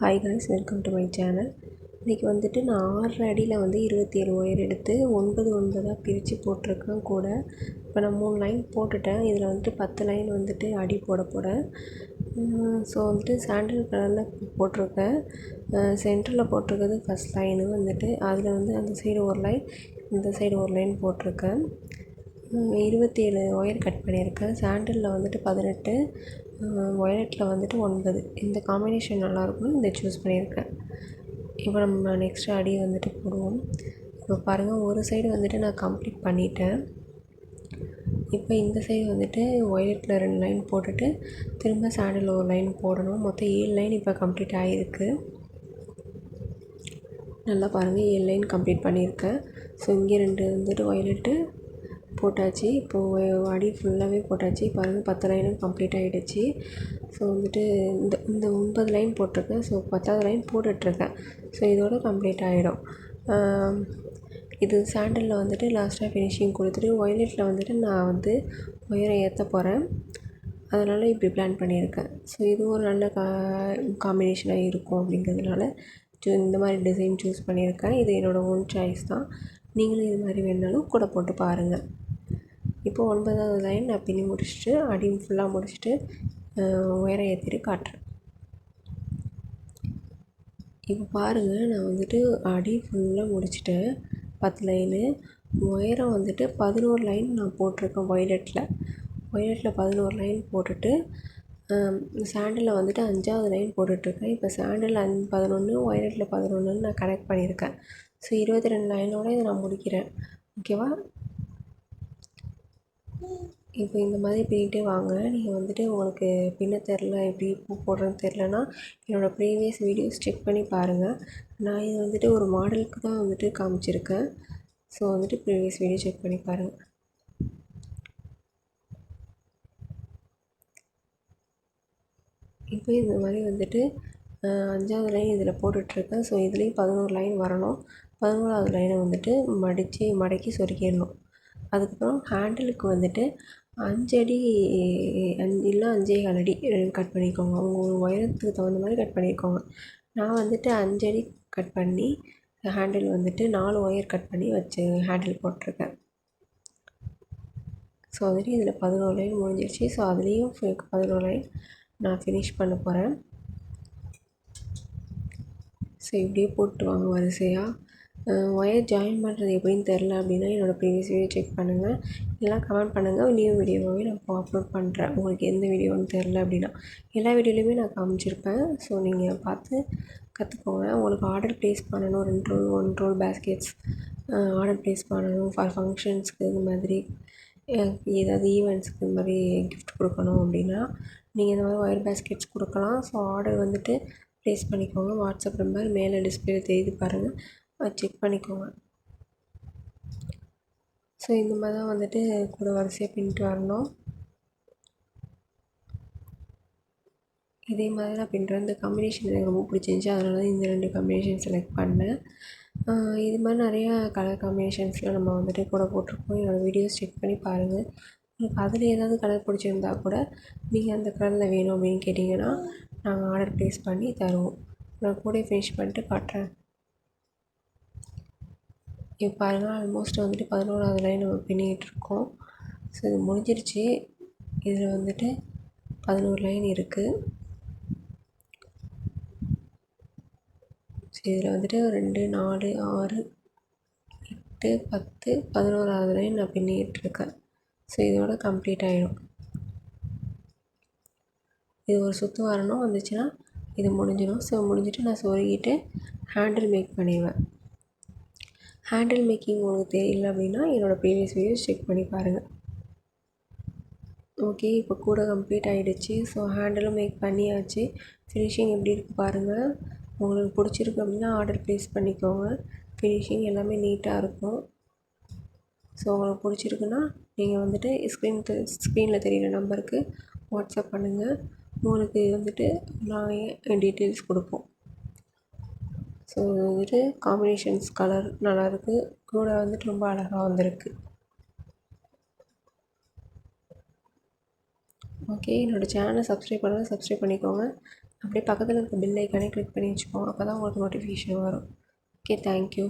Hi guys, welcome to my channel. இன்றைக்கி வந்துட்டு நான் 6 அடியில் 27 ஒயர் எடுத்து 9 9ஆக பிரித்து போட்டிருக்கேன் கூட. இப்போ நான் 3 லைன் போட்டுட்டேன். இதில் 10 லைன் அடி போட போகிறேன். ஸோ சாண்டில் கலரில் போட்டிருக்கேன். சென்டரில் போட்டிருக்கிறது ஃபஸ்ட் லைனு அதில் அந்த சைடு ஒரு லைன், இந்த சைடு ஒரு லைன் போட்டிருக்கேன். 27 ஒயர் கட் பண்ணியிருக்கேன். சாண்டலில் 18, ஒயலட்டில் 9. இந்த காம்பினேஷன் நல்லாயிருக்கும், இதை சூஸ் பண்ணியிருக்கேன். இப்போ நம்ம நெக்ஸ்ட்டு அடி போடுவோம். இப்போ பாருங்கள், ஒரு சைடு நான் கம்ப்ளீட் பண்ணிட்டேன். இப்போ இந்த சைடு ஒயலட்டில் 2 லைன் போட்டுட்டு திரும்ப சாண்டலில் ஒரு லைன் போடணும். மொத்தம் 7 லைன் இப்போ கம்ப்ளீட் ஆகிருக்கு. நல்லா பாருங்கள், 7 லைன் கம்ப்ளீட் பண்ணியிருக்கேன். ஸோ இங்கே 2 ஒயலட்டு போட்டாச்சு. இப்போது அடி ஃபுல்லாகவே போட்டாச்சு. பாருங்கள், 10 லைனும் கம்ப்ளீட் ஆகிடுச்சு. ஸோ இந்த 9 லைன் போட்டிருக்கேன். ஸோ 10வது லைன் போட்டுட்ருக்கேன். ஸோ இதோட கம்ப்ளீட் ஆகிடும். இது சாண்டலில் லாஸ்ட்டாக ஃபினிஷிங் கொடுத்துட்டு ஒயலட்டில் நான் ஒயரை ஏற்ற போகிறேன். அதனால் இப்படி பிளான் பண்ணியிருக்கேன். ஸோ இது ஒரு நல்ல காம்பினேஷனாக இருக்கும் அப்படிங்கிறதுனால இந்த மாதிரி டிசைன் சூஸ் பண்ணியிருக்கேன். இது என்னோடய ஓன் சாய்ஸ் தான். நீங்களும் இது மாதிரி வேணுனாலும் கூட போட்டு பாருங்கள். இப்போ 9வது லைன் நான் பின்னி முடிச்சுட்டு அடி ஃபுல்லாக முடிச்சுட்டு ஒயரை ஏற்றிட்டு காட்டுறேன். இப்போ பாருங்கள், நான் அடி ஃபுல்லாக முடிச்சுட்டேன். 10 லைனு ஒயரம் 11 லைன் நான் போட்டிருக்கேன். ஒயலட்டில் 11 லைன் போட்டுட்டு சாண்டலில் 5வது லைன் போட்டுட்ருக்கேன். இப்போ சாண்டலில் 11, ஒயலட்டில் 11ன்னு நான் கனெக்ட் பண்ணியிருக்கேன். ஸோ 22 லைனோடு இதை நான் முடிக்கிறேன். ஓகேவா? இப்போ இந்த மாதிரி பின்னிகிட்டே வாங்க. நீங்கள் உங்களுக்கு பின்ன தெரில, எப்படி பூ போடுறதுன்னு தெரிலனா என்னோடய ப்ரீவியஸ் வீடியோஸ் செக் பண்ணி பாருங்கள். நான் இது ஒரு மாடலுக்கு தான் காமிச்சிருக்கேன். ஸோ ப்ரீவியஸ் வீடியோ செக் பண்ணி பாருங்கள். இப்போ இந்த மாதிரி 5வது லைன் இதில் போட்டுட்ருக்கேன். ஸோ இதுலேயும் 11 லைன் வரணும். 11வது லைனை மடக்கி சொருக்கிடணும். அதுக்கப்புறம் ஹேண்டிலுக்கு 5 அடி இல்லை 5.25 அடி கட் பண்ணிக்கோங்க. உங்கள் உயரத்துக்கு தகுந்த மாதிரி கட் பண்ணிக்கோங்க. நான் 5 அடி கட் பண்ணி ஹேண்டில் 4 ஒயர் கட் பண்ணி வச்சு ஹேண்டில் போட்டிருக்கேன். ஸோ இதில் 11 லைன் முடிஞ்சிருச்சு. ஸோ அதுலேயும் 11 லைன் நான் ஃபினிஷ் பண்ண போகிறேன். ஸோ இப்படியே போட்டு வாங்க வரிசையாக. ஒயர் ஜாயின் பண்ணுறது எப்படின்னு தெரில அப்படின்னா என்னோடய ப்ரீவியஸ் வீடியோ செக் பண்ணுங்கள். எல்லாம் கமெண்ட் பண்ணுங்கள். நியூ வீடியோவாகவே நான் அப்லோட் பண்ணுறேன். உங்களுக்கு எந்த வீடியோன்னு தெரில அப்படின்னா எல்லா வீடியோலையுமே நான் காமிச்சிருப்பேன். ஸோ நீங்கள் பார்த்து கற்றுக்கோங்க. உங்களுக்கு ஆர்டர் ப்ளேஸ் பண்ணணும், 2 roll 1 roll baskets order place பண்ணணும் ஃபார் ஃபங்க்ஷன்ஸ்க்கு, இது மாதிரி ஏதாவது ஈவெண்ட்ஸ்க்கு இந்த மாதிரி கிஃப்ட் கொடுக்கணும் அப்படின்னா நீங்கள் இந்த மாதிரி ஒயர் பேஸ்கெட்ஸ் கொடுக்கலாம். ஸோ ஆர்டர் ப்ளேஸ் பண்ணிக்கோங்க. வாட்ஸ்அப் நம்பர் மேலே டிஸ்பிளேல தெரியுது பாருங்கள், அது செக் பண்ணிக்கோங்க. ஸோ இந்த மாதிரி தான் கூட வரிசையாக பின்னிட்டு வரணும். இதே மாதிரி தான் பின்னுறேன். இந்த காம்பினேஷன் எனக்கு ரொம்ப பிடிச்சிருந்துச்சி, அதனால தான் இந்த 2 காம்பினேஷன் செலக்ட் பண்ணேன். இது மாதிரி நிறையா கலர் காம்பினேஷன்ஸில் நம்ம கூட போட்டிருக்கோம். என்னோடய வீடியோஸ் செக் பண்ணி பாருங்கள். உங்களுக்கு அதில் ஏதாவது கலர் பிடிச்சிருந்தா கூட நீங்கள் அந்த கலரில் வேணும் அப்படின்னு கேட்டிங்கன்னா நாங்கள் ஆர்டர் ப்ளேஸ் பண்ணி தருவோம். நான் கூட ஃபினிஷ் பண்ணிட்டு காட்டுறேன். இப்போ பாருங்கள், ஆல்மோஸ்ட் 11வது லைன் நம்ம பின்னிகிட்ருக்கோம். ஸோ இது முடிஞ்சிருச்சு. இதில் 11 லைன் இருக்குது. ஸோ இதில் 2, 4, 6, 8, 10, 11வது லைன் நான் பின்னிகிட்ருக்கேன். ஸோ இதோட கம்ப்ளீட் ஆகிடும். இது ஒரு சுற்று வரணும், வந்துச்சுன்னா இது முடிஞ்சிடும். ஸோ முடிஞ்சிட்டு நான் சொருகிட்டு ஹேண்டில் மேக் பண்ணிடுவேன். ஹேண்டில் மேக்கிங் உங்களுக்கு தெரியல அப்படின்னா என்னோடய ப்ரீவியஸ் வீடியோஸ் செக் பண்ணி பாருங்கள். ஓகே, இப்போ கூட கம்ப்ளீட் ஆகிடுச்சு. ஸோ ஹேண்டிலும் மேக் பண்ணியாச்சு. ஃபினிஷிங் எப்படி இருக்குது பாருங்கள். உங்களுக்கு பிடிச்சிருக்கு அப்படின்னா ஆர்டர் ப்ளேஸ் பண்ணிக்கோங்க. ஃபினிஷிங் எல்லாமே நீட்டாக இருக்கும். ஸோ உங்களுக்கு பிடிச்சிருக்குன்னா நீங்கள் ஸ்க்ரீனில் தெரிகிற நம்பருக்கு வாட்ஸ்அப் பண்ணுங்கள். உங்களுக்கு நான் டீட்டெயில்ஸ் கொடுப்போம். ஸோ காம்பினேஷன்ஸ் கலர் நல்லாயிருக்கு. கூட ரொம்ப அழகாக வந்திருக்கு. ஓகே, என்னோடய சேனலை சப்ஸ்கிரைப் பண்ணுங்கள், சப்ஸ்கிரைப் பண்ணிக்கோங்க. அப்படியே பக்கத்தில் இருக்க பெல் ஐக்கானே கிளிக் பண்ணி வச்சுக்கோங்க. அப்போ தான் உங்களுக்கு நோட்டிஃபிகேஷன் வரும். Okay, thank you.